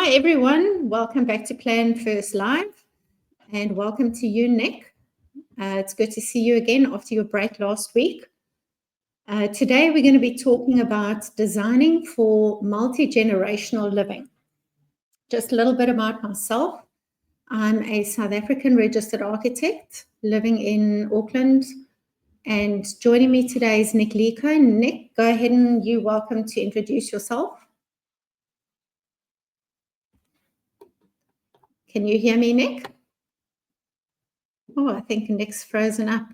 Hi, everyone. Welcome back to PlanFirst Live, and welcome to you, Nick. It's good to see you again after your break last week. Today, we're going to be talking about designing for multi-generational living. Just a little bit about myself. I'm a South African registered architect living in Auckland, and joining me today is Nick Leko. Nick, go ahead and you're welcome to introduce yourself. Can you hear me, Nick? Oh, I think Nick's frozen up.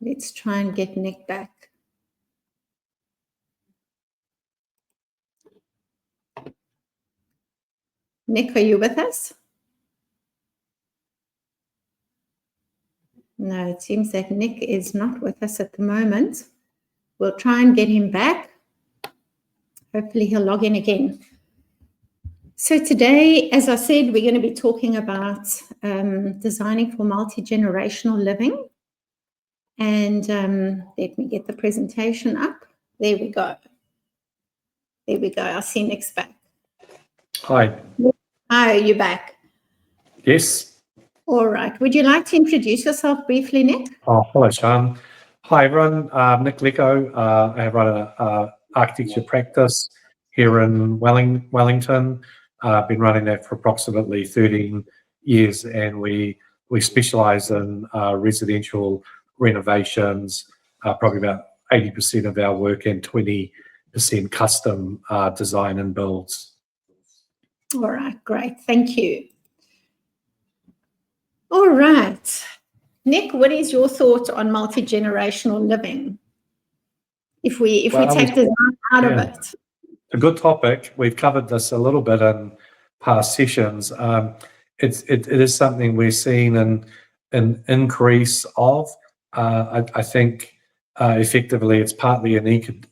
Let's try and get Nick back. Nick, are you with us? No, it seems that Nick is not with us at the moment. We'll try and get him back. Hopefully he'll log in again. So today, as I said, we're going to be talking about designing for multi-generational living. And let me get the presentation up. There we go. There we go. I see Nick's back. Hi. Hi, are you back? Yes. All right. Would you like to introduce yourself briefly, Nick? Hello, Sian. Hi, everyone. Nick Leko. I run an architecture practice here in Wellington. I've been running that for approximately 13 years, and we specialise in residential renovations, probably about 80% of our work and 20% custom design and builds. All right, great. Thank you. All right. Nick, what is your thought on multi-generational living? If we take design out of it. A good topic. We've covered this a little bit in past sessions. It is something we're seeing an increase of. I think effectively it's partly an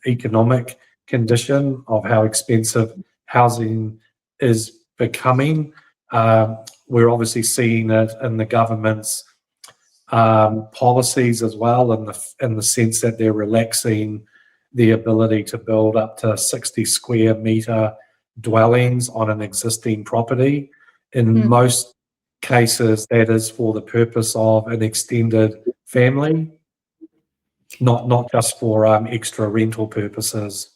economic condition of how expensive housing is becoming. We're obviously seeing it in the government's policies as well, in the sense that they're relaxing the ability to build up to 60 square metre dwellings on an existing property. In most cases, that is for the purpose of an extended family, not just for extra rental purposes.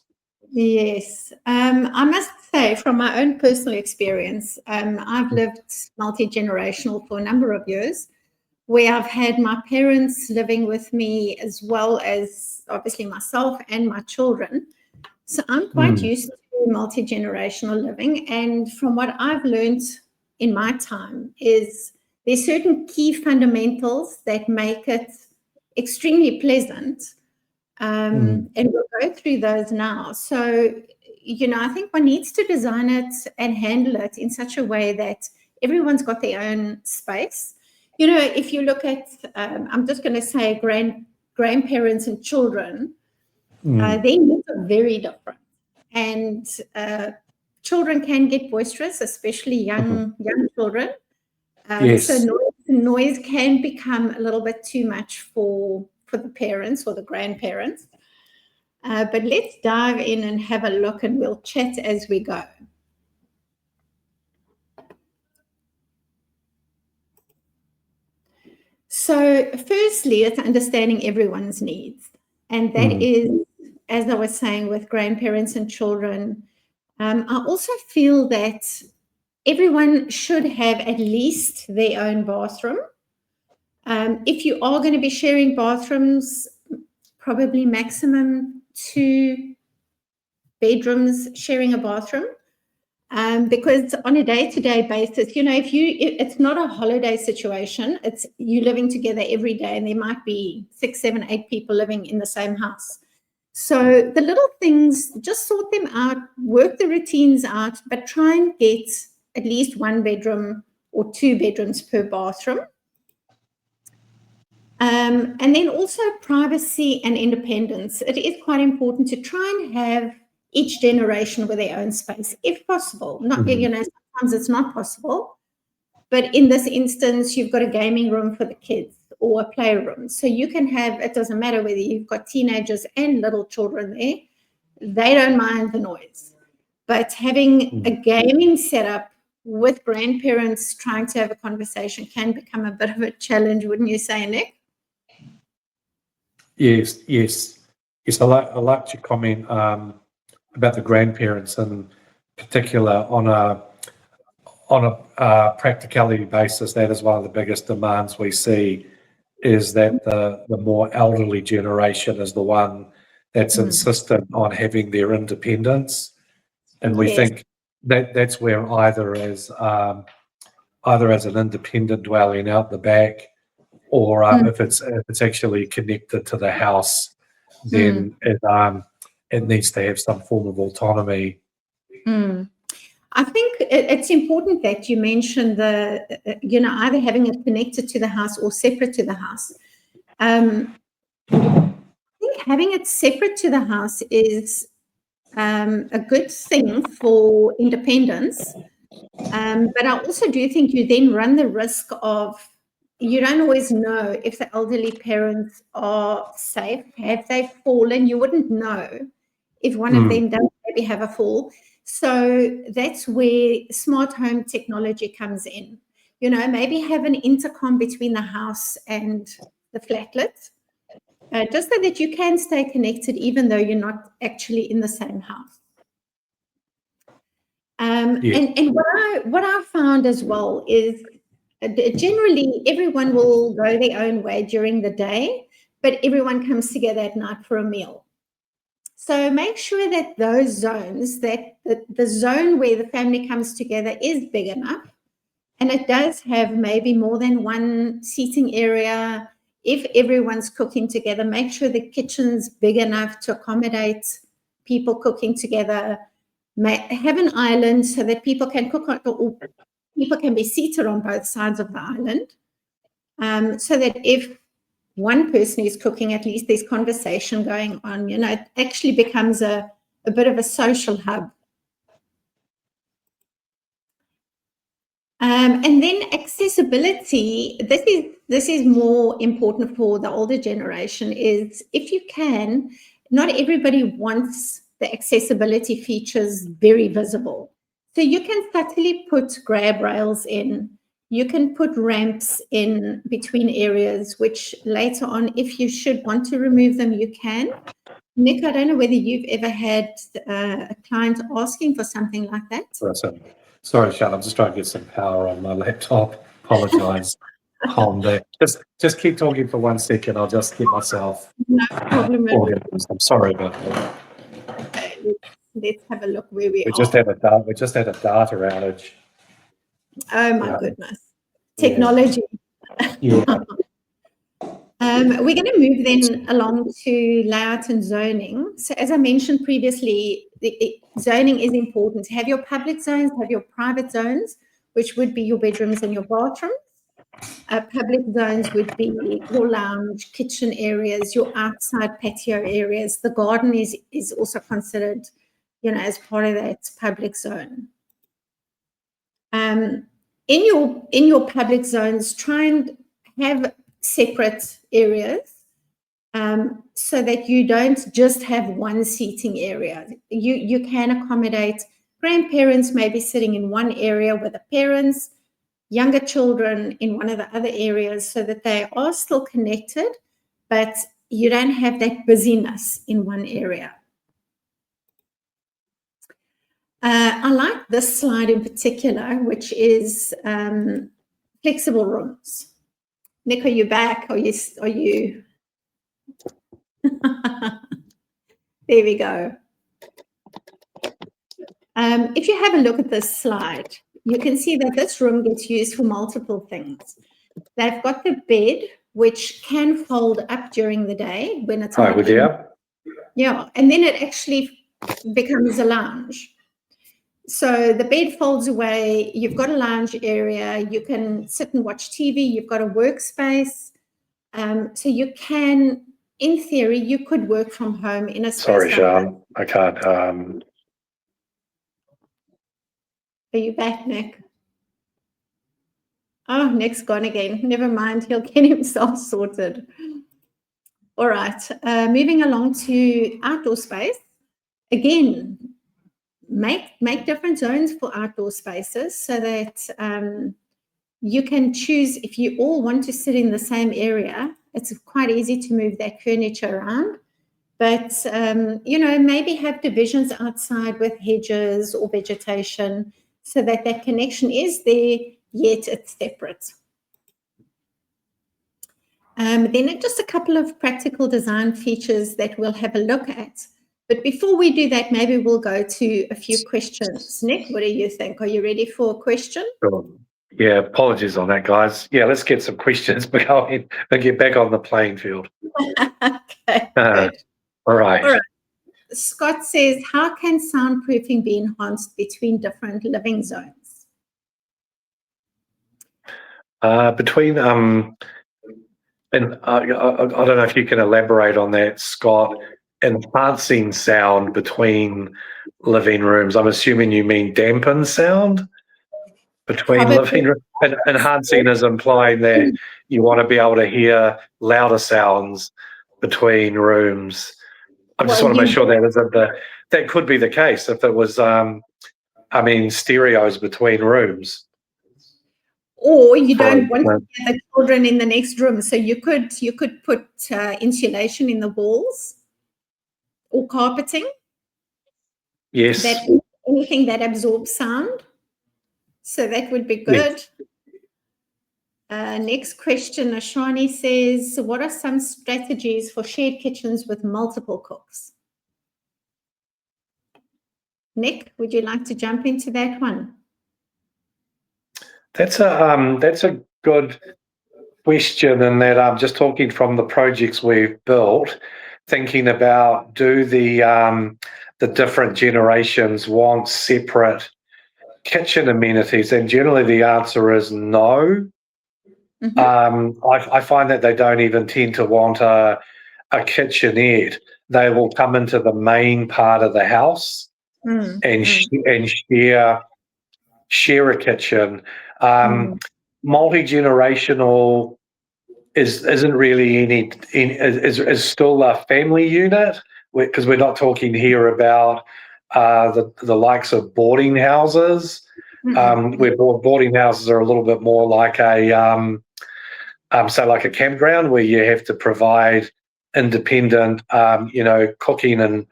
Yes. I must say, from my own personal experience, I've lived multi-generational for a number of years, where I've had my parents living with me as well as obviously myself and my children. So I'm quite used to multi-generational living. And from what I've learned in my time is there's certain key fundamentals that make it extremely pleasant. And we'll go through those now. So, I think one needs to design it and handle it in such a way that everyone's got their own space. If you look at, I'm just going to say grandparents and children, their needs are very different. And children can get boisterous, especially young children. Yes. So noise can become a little bit too much for the parents or the grandparents. But let's dive in and have a look, and we'll chat as we go. So firstly, it's understanding everyone's needs. And that is, as I was saying, with grandparents and children, I also feel that everyone should have at least their own bathroom. If you are going to be sharing bathrooms, probably maximum 2 bedrooms sharing a bathroom. Because on a day-to-day basis, it's not a holiday situation. It's you living together every day, and there might be 6, 7, 8 people living in the same house. So the little things, just sort them out, work the routines out, but try and get at least 1 bedroom or 2 bedrooms per bathroom. And then also privacy and independence. It is quite important to try and have each generation with their own space, if possible. Not, sometimes it's not possible. But in this instance, you've got a gaming room for the kids or a playroom. So you can have, it doesn't matter whether you've got teenagers and little children there. They don't mind the noise. but having a gaming setup with grandparents trying to have a conversation can become a bit of a challenge, wouldn't you say, Nick? Yes. I like your comment about the grandparents in particular on a practicality basis. That is one of the biggest demands we see, is that the more elderly generation is the one that's insistent on having their independence, and we think that's where either as an independent dwelling out the back, or if it's actually connected to the house, then it needs to have some form of autonomy. I think it's important that you mention either having it connected to the house or separate to the house. I think having it separate to the house is a good thing for independence. But I also do think you then run the risk of, you don't always know if the elderly parents are safe. Have they fallen? You wouldn't know if one of them does maybe have a fall. So that's where smart home technology comes in. Maybe have an intercom between the house and the flatlet, just so that you can stay connected even though you're not actually in the same house. And what I found as well is generally everyone will go their own way during the day, but everyone comes together at night for a meal. So make sure that those zones, that the zone where the family comes together is big enough, and it does have maybe more than one seating area. If everyone's cooking together, make sure the kitchen's big enough to accommodate people cooking together. Have an island so that people can cook on, or people can be seated on both sides of the island, so that if one person is cooking, at least there's conversation going on. It actually becomes a bit of a social hub. And then accessibility, this is more important for the older generation, is if you can, not everybody wants the accessibility features very visible. So you can subtly put grab rails in. You can put ramps in between areas, which later on, if you should want to remove them, you can. Nick, I don't know whether you've ever had a client asking for something like that. Sorry, Sian, I'm just trying to get some power on my laptop. Apologise. Calm down. Just keep talking for 1 second. I'll just get myself organised. I'm sorry about that. Okay, let's have a look where we are. We just had a data outage. Oh my goodness. Technology. Yeah. We're going to move then along to layout and zoning. So as I mentioned previously, zoning is important. Have your public zones, have your private zones, which would be your bedrooms and your bathrooms. Public zones would be your lounge, kitchen areas, your outside patio areas. The garden is also considered, as part of that public zone. In your public zones, try and have separate areas, so that you don't just have one seating area. You can accommodate grandparents maybe sitting in one area with the parents, younger children in one of the other areas, so that they are still connected, but you don't have that busyness in one area. I like this slide in particular, which is flexible rooms. Nick, are you back? Are you? There we go. If you have a look at this slide, you can see that this room gets used for multiple things. They've got the bed, which can fold up during the day when it's Hi, with you? Yeah, and then it actually becomes a lounge. So the bed folds away, you've got a lounge area, you can sit and watch TV, you've got a workspace. So you can, in theory, you could work from home in a space. Sorry, Sian, I can't. Are you back, Nick? Oh, Nick's gone again. Never mind, he'll get himself sorted. All right, moving along to outdoor space. Again, make different zones for outdoor spaces so that you can choose. If you all want to sit in the same area, it's quite easy to move that furniture around. But, maybe have divisions outside with hedges or vegetation so that that connection is there, yet it's separate. Then just a couple of practical design features that we'll have a look at. But before we do that, maybe we'll go to a few questions. Nick, what do you think? Are you ready for a question? Sure. Yeah, apologies on that, guys. Yeah, let's get some questions going and get back on the playing field. Okay, good. All right. Scott says, how can soundproofing be enhanced between different living zones? Between and I don't know if you can elaborate on that, Scott. Enhancing sound between living rooms. I'm assuming you mean dampened sound between living rooms. And enhancing is implying that you want to be able to hear louder sounds between rooms. I just want to make sure that could be the case if it was, stereos between rooms. Or you don't want to get the children in the next room, so you could put insulation in the walls or carpeting. Yes. Anything that absorbs sound. So that would be good. Yes. Next question, Ashani says, what are some strategies for shared kitchens with multiple cooks? Nick, would you like to jump into that one? That's a good question, in that I'm just talking from the projects we've built, thinking about, do the different generations want separate kitchen amenities? And generally the answer is no. Mm-hmm. I find that they don't even tend to want a kitchenette. They will come into the main part of the house and share a kitchen. Multi-generational isn't really is still a family unit, because we're not talking here about the likes of boarding houses. Where boarding houses are a little bit more like a like a campground, where you have to provide independent cooking and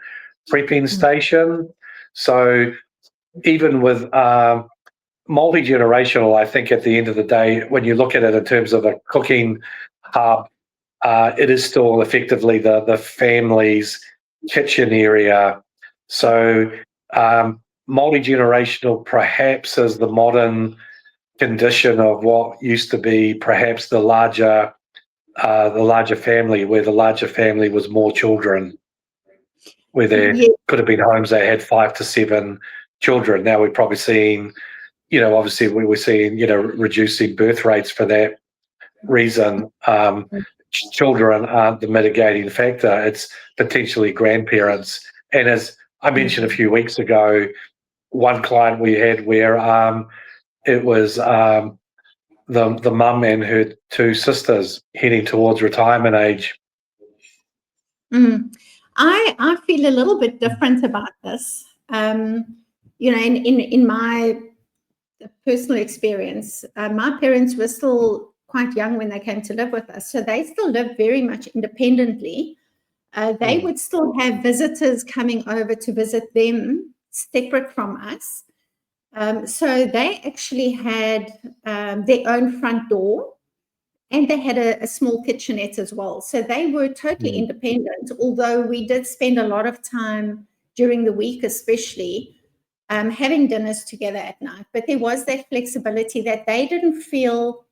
prepping station. So even with multi-generational, I think at the end of the day, when you look at it in terms of a cooking hub, it is still effectively the family's kitchen area. So multi-generational perhaps is the modern condition of what used to be perhaps the larger family, where the larger family was more children, where there could have been homes that had 5 to 7 children. Now we're probably seeing, obviously we were seeing, reducing birth rates for that reason. Children aren't the mitigating factor. It's potentially grandparents. And as I mentioned a few weeks ago, one client we had where it was the mum and her 2 sisters heading towards retirement age. I feel a little bit different about this. In my personal experience, my parents were still quite young when they came to live with us, so they still lived very much independently. They would still have visitors coming over to visit them separate from us. So they actually had their own front door, and they had a small kitchenette as well. So they were totally independent, although we did spend a lot of time during the week, especially, having dinners together at night. But there was that flexibility that they didn't feel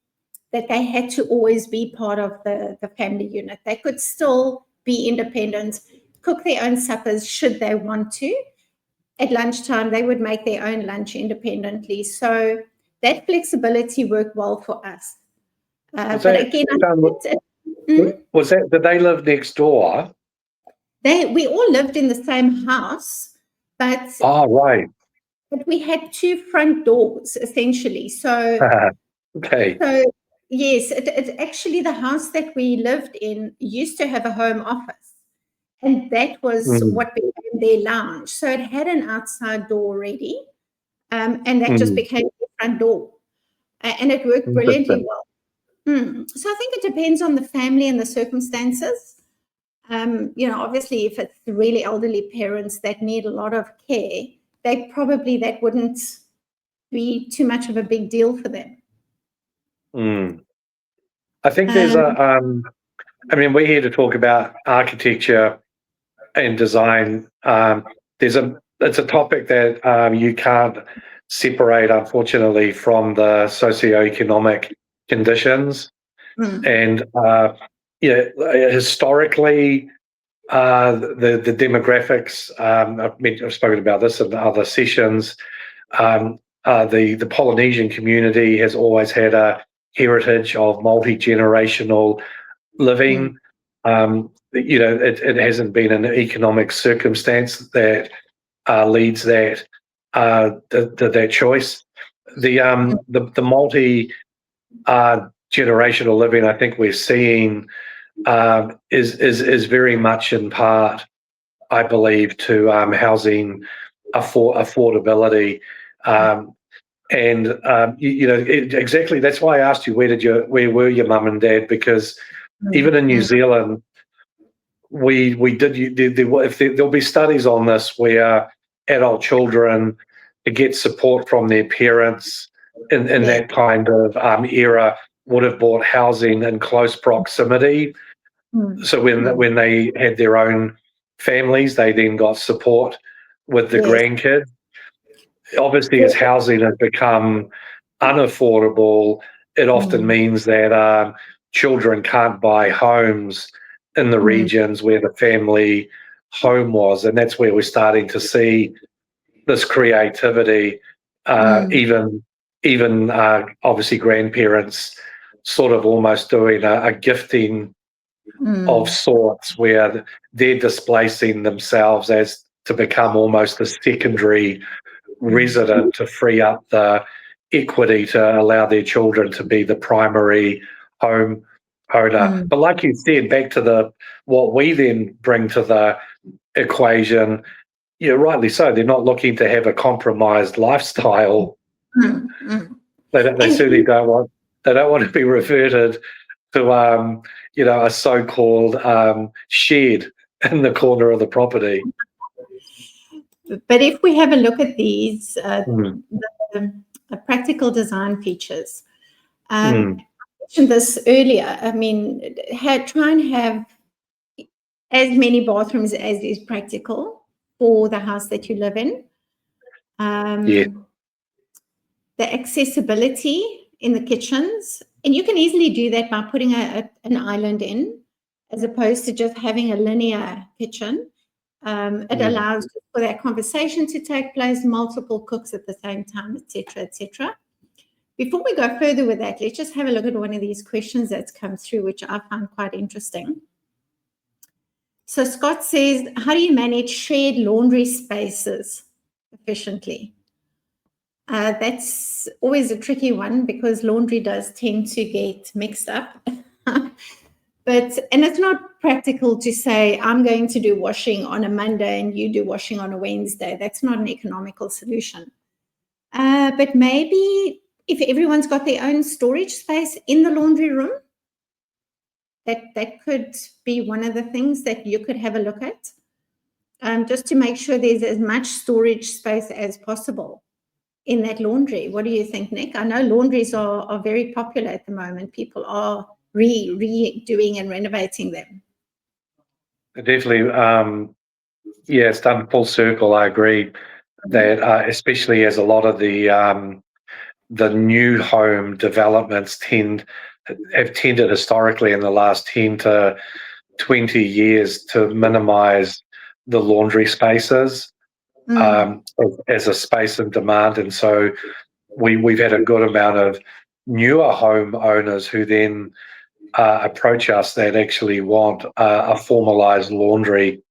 that they had to always be part of the family unit. They could still be independent, cook their own suppers should they want to. At lunchtime, they would make their own lunch independently. So that flexibility worked well for us. But again, did they live next door? We all lived in the same house, but right. But we had 2 front doors essentially. So okay. So yes, it actually, the house that we lived in used to have a home office, And that was Mm. what became their lounge. So it had an outside door already, and that just became the front door. And it worked brilliantly well. So I think it depends on the family and the circumstances. Obviously, if it's really elderly parents that need a lot of care, that wouldn't be too much of a big deal for them. I think there's we're here to talk about architecture and design. It's a topic that you can't separate, unfortunately, from the socioeconomic conditions. And historically, the demographics. I've spoken about this in other sessions. The Polynesian community has always had a heritage of multi-generational living. It hasn't been an economic circumstance that leads that that choice. The multi generational living, I think we're seeing, is very much in part, I believe, to housing affordability. Exactly. That's why I asked you where were your mum and dad, because even in New Zealand, there'll be studies on this where adult children to get support from their parents in that kind of era would have bought housing in close proximity. So when they had their own families, they then got support with the grandkids. Obviously, as housing has become unaffordable, it often means that children can't buy homes in the regions where the family home was, and that's where we're starting to see this creativity. Even obviously grandparents sort of almost doing a gifting of sorts, where they're displacing themselves as to become almost a secondary resident to free up the equity to allow their children to be the primary home owner. But like you said, back to what we then bring to the equation, rightly so, they're not looking to have a compromised lifestyle. They certainly don't want to be reverted to a so-called shed in the corner of the property. But if we have a look at these the practical design features, I mentioned this earlier. I mean, try and have as many bathrooms as is practical for the house that you live in. The accessibility in the kitchens, and you can easily do that by putting an island in, as opposed to just having a linear kitchen. It allows for that conversation to take place, multiple cooks at the same time, etc., etc. Before we go further with that, let's just have a look at one of these questions that's come through, which I found quite interesting. So Scott says, how do you manage shared laundry spaces efficiently? That's always a tricky one, because laundry does tend to get mixed up. And it's not practical to say, I'm going to do washing on a Monday and you do washing on a Wednesday. That's not an economical solution. But maybe if everyone's got their own storage space in the laundry room, that could be one of the things that you could have a look at, just to make sure there's as much storage space as possible in that laundry. What do you think, Nick? I know laundries are very popular at the moment. People are redoing and renovating them. Definitely. It's done full circle. I agree that especially as a lot of the new home developments have tended historically in the last 10 to 20 years to minimise the laundry spaces as a space in demand. And so we've had a good amount of newer home owners who then approach us that actually want a formalised laundry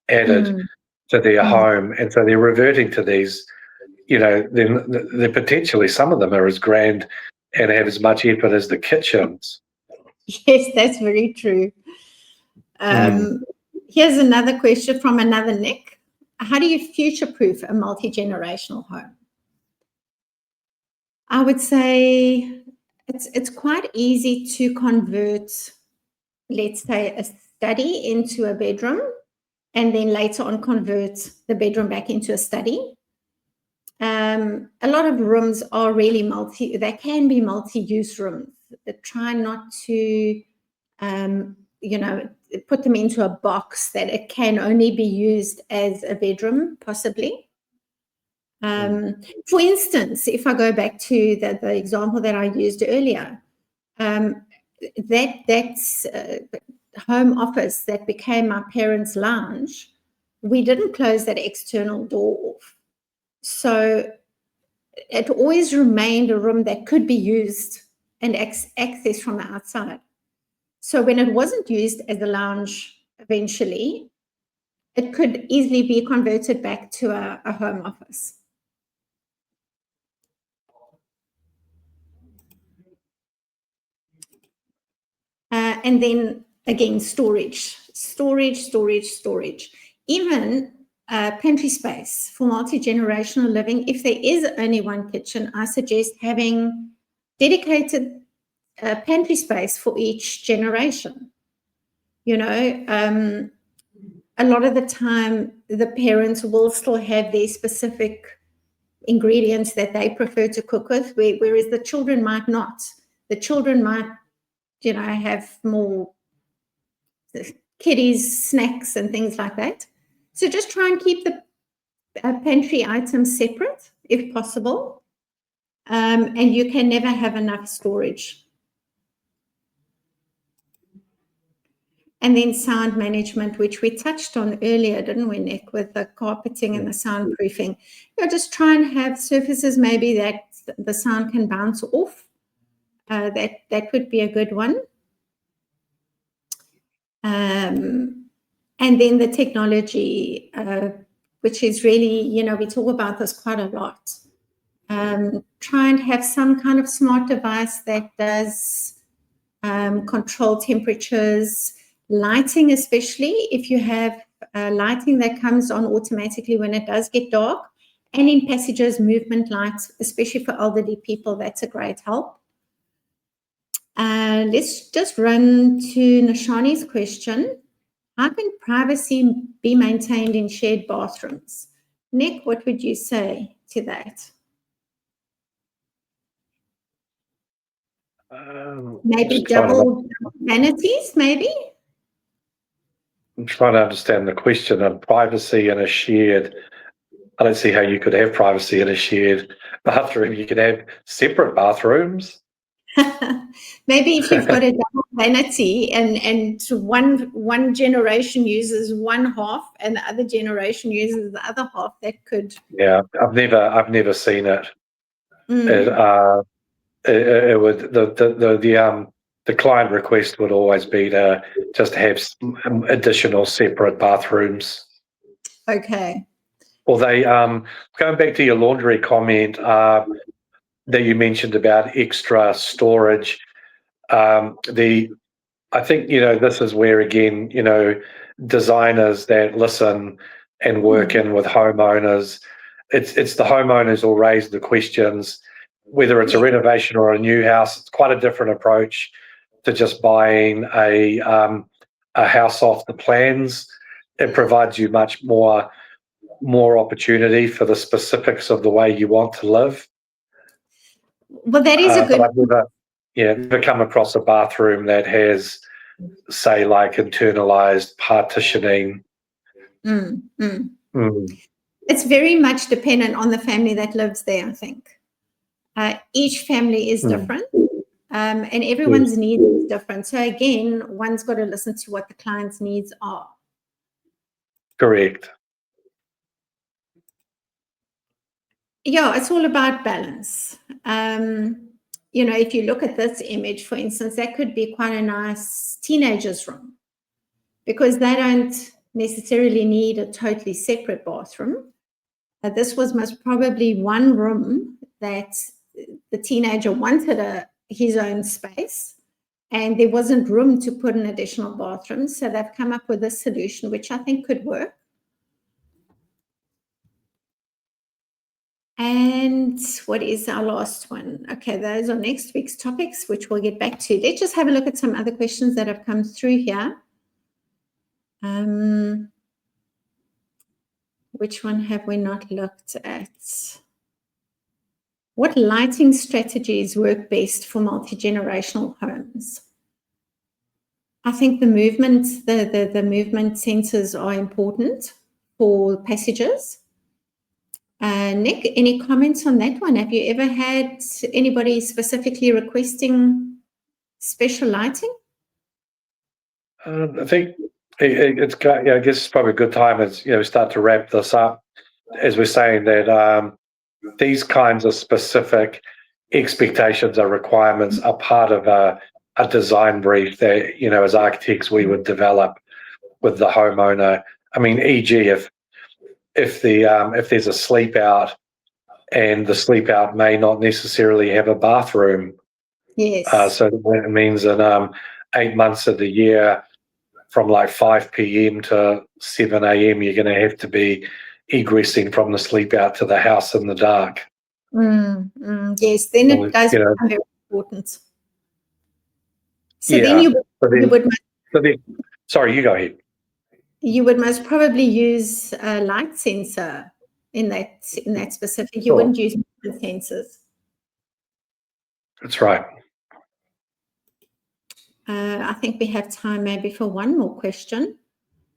added to their home. And so they're reverting to these, they're potentially, some of them are as grand and have as much effort as the kitchens. Yes, that's very true. Here's another question from another Nick. How do you future-proof a multi-generational home? I would say it's quite easy to convert, let's say, a study into a bedroom, and then later on convert the bedroom back into a study. A lot of rooms are really they can be multi-use rooms. Try not to, put them into a box that it can only be used as a bedroom, possibly. For instance, if I go back to the example that I used earlier, that's home office that became my parents' lounge, we didn't close that external door off. So it always remained a room that could be used and accessed from the outside. So when it wasn't used as a lounge eventually, it could easily be converted back to a home office. And then again, storage. Even pantry space for multi-generational living. If there is only one kitchen, I suggest having dedicated pantry space for each generation. A lot of the time, the parents will still have their specific ingredients that they prefer to cook with, whereas the children might not. The children might, have more kiddies, snacks, and things like that. So just try and keep the pantry items separate if possible. And you can never have enough storage. And then sound management, which we touched on earlier, didn't we, Nick, with the carpeting and the soundproofing. Just try and have surfaces maybe that the sound can bounce off. That would be a good one. And then the technology, which is really, we talk about this quite a lot. Try and have some kind of smart device that does control temperatures, lighting, especially if you have lighting that comes on automatically when it does get dark, and in passages, movement lights, especially for elderly people. That's a great help. Let's just run to Nishani's question. How can privacy be maintained in shared bathrooms? Nick, what would you say to that? Maybe double vanities, maybe? I'm trying to understand the question of privacy in a shared. I don't see how you could have privacy in a shared bathroom. You could have separate bathrooms. Maybe if you've got a double vanity and one generation uses one half and the other generation uses the other half, that could. Yeah, I've never seen it. It would the client request would always be to just have some additional separate bathrooms. Okay. Or they going back to your laundry comment that you mentioned about extra storage. I think this is where again designers that listen and work in with homeowners. It's the homeowners will raise the questions. Whether it's a renovation or a new house, it's quite a different approach to just buying a house off the plans. It provides you much more opportunity for the specifics of the way you want to live. Well, that is a good. But I've never come across a bathroom that has, say, like internalized partitioning. It's very much dependent on the family that lives there, I think. Each family is different, and everyone's needs is different. So again, one's got to listen to what the client's needs are. Correct. Yeah, it's all about balance. If you look at this image, for instance, that could be quite a nice teenager's room because they don't necessarily need a totally separate bathroom. This was most probably one room that the teenager wanted his own space, and there wasn't room to put an additional bathroom. So they've come up with a solution, which I think could work. And what is our last one? Okay, those are next week's topics, which we'll get back to. Let's just have a look at some other questions that have come through here. Which one have we not looked at? What lighting strategies work best for multi-generational homes? I think the movement sensors are important for passages. Nick, any comments on that one? Have you ever had anybody specifically requesting special lighting? I think it's got, I guess it's probably a good time as start to wrap this up. As we're saying that these kinds of specific expectations or requirements are part of a design brief that as architects we would develop with the homeowner. I mean, e.g., if there's a sleep out and the sleep out may not necessarily have a bathroom. Yes. So it means that 8 months of the year, from like 5 p.m. to 7 a.m., you're going to have to be egressing from the sleep out to the house in the dark. Yes, then it does become very important. So sorry, you go ahead. You would most probably use a light sensor in that specific. You wouldn't use sensors. That's right. I think we have time maybe for one more question.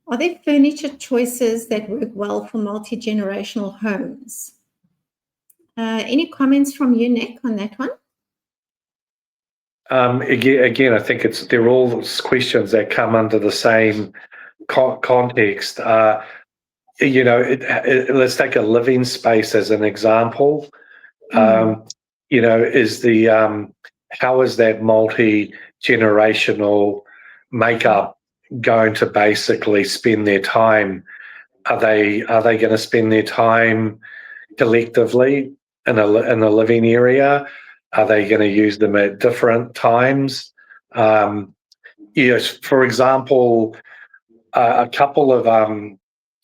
Are there furniture choices that work well for multi-generational homes? Any comments from you, Nick, on that one? Again, I think they're all questions that come under the same context. Let's take a living space as an example. How is that multi-generational makeup going to basically spend their time? Are they going to spend their time collectively in a living area? Are they going to use them at different times? For example, a couple of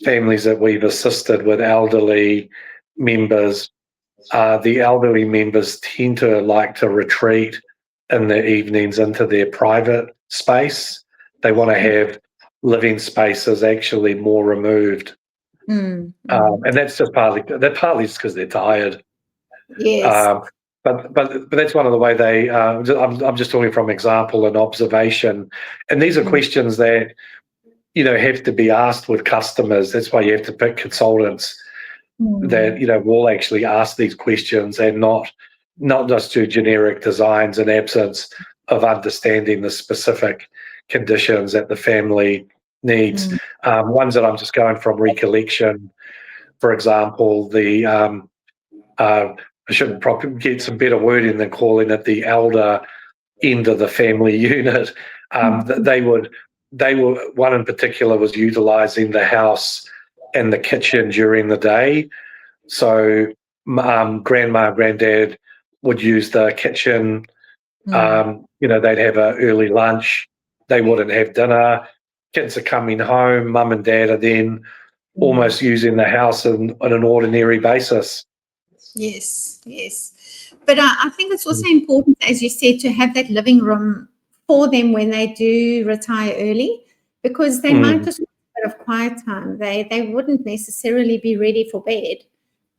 families that we've assisted with elderly members, the elderly members tend to like to retreat in the evenings into their private space. They want to have living spaces actually more removed. And that's just partly just because they're tired. Yes. But that's one of the way they. I'm just talking from example and observation, and these are questions that have to be asked with customers. That's why you have to pick consultants that will actually ask these questions and not just do generic designs in absence of understanding the specific conditions that the family needs. Ones that I'm just going from recollection, for example, I shouldn't probably get some better wording than calling it the elder end of the family unit. They were one in particular was utilising the house and the kitchen during the day. So grandma and granddad would use the kitchen. They'd have an early lunch. They wouldn't have dinner. Kids are coming home. Mum and dad are then almost using the house on an ordinary basis. Yes. But I think it's also important, as you said, to have that living room for them when they do retire early, because they might just want a bit of quiet time. They wouldn't necessarily be ready for bed,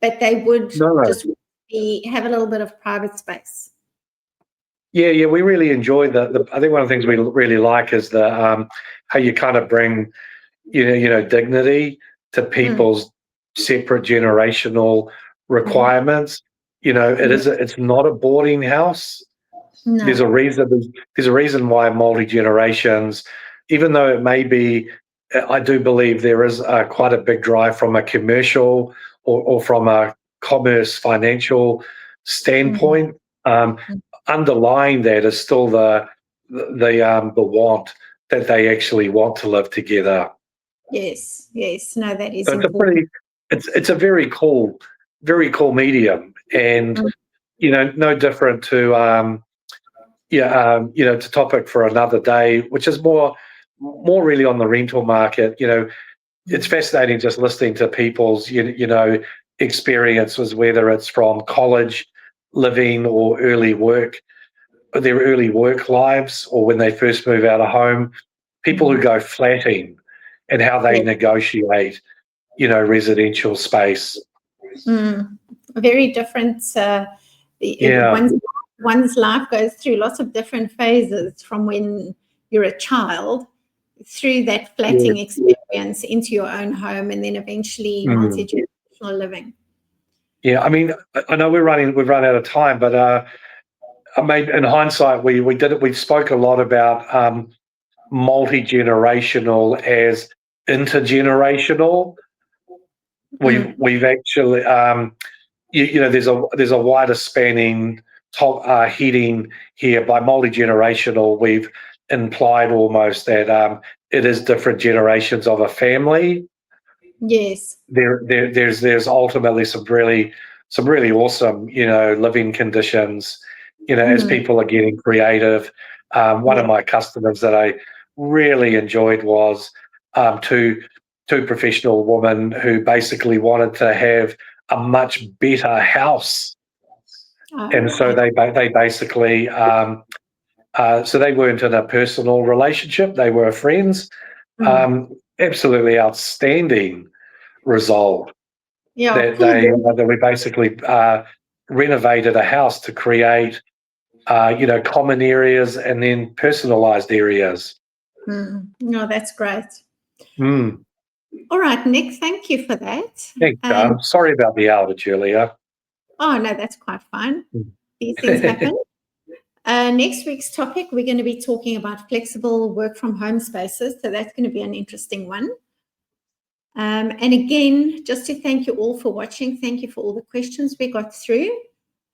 but they would just have a little bit of private space. Yeah, we really enjoy I think one of the things we really like is how you kind of bring, dignity to people's separate generational requirements. It's not a boarding house. No. There's a reason why multi-generations, even though it may be, I do believe there is quite a big drive from a commercial or from a commerce financial standpoint. Underlying that is still the want that they actually want to live together. Yes. No, that is so important. It's a very cool medium, and no different to Yeah, it's a topic for another day, which is more really on the rental market. It's fascinating just listening to people's, experiences, whether it's from college living or their early work lives, or when they first move out of home, people who go flatting and how they negotiate, residential space. Very different. One's life goes through lots of different phases from when you're a child through that flatting experience into your own home, and then eventually multi-generational living. Yeah, I mean, I know we've run out of time, but in hindsight, we spoke a lot about multi-generational as intergenerational. We've actually there's a wider spanning top heading here. By multi-generational, we've implied almost that it is different generations of a family. Yes. There's ultimately some really awesome, living conditions, as people are getting creative. One of my customers that I really enjoyed was two professional women who basically wanted to have a much better house. And so they basically, so they weren't in a personal relationship, they were friends. Absolutely outstanding result. That we basically renovated a house to create, common areas and then personalized areas. No, that's great. All right, Nick, thank you for that. Thanks, John. Sorry about the outage earlier. Oh, no, that's quite fine. These things happen. Next week's topic, we're going to be talking about flexible work from home spaces. So that's going to be an interesting one. And again, just to thank you all for watching. Thank you for all the questions we got through.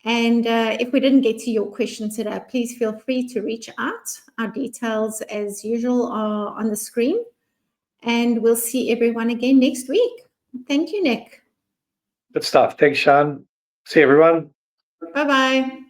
And if we didn't get to your question today, please feel free to reach out. Our details, as usual, are on the screen. And we'll see everyone again next week. Thank you, Nick. Good stuff. Thanks, Sian. See everyone. Bye-bye.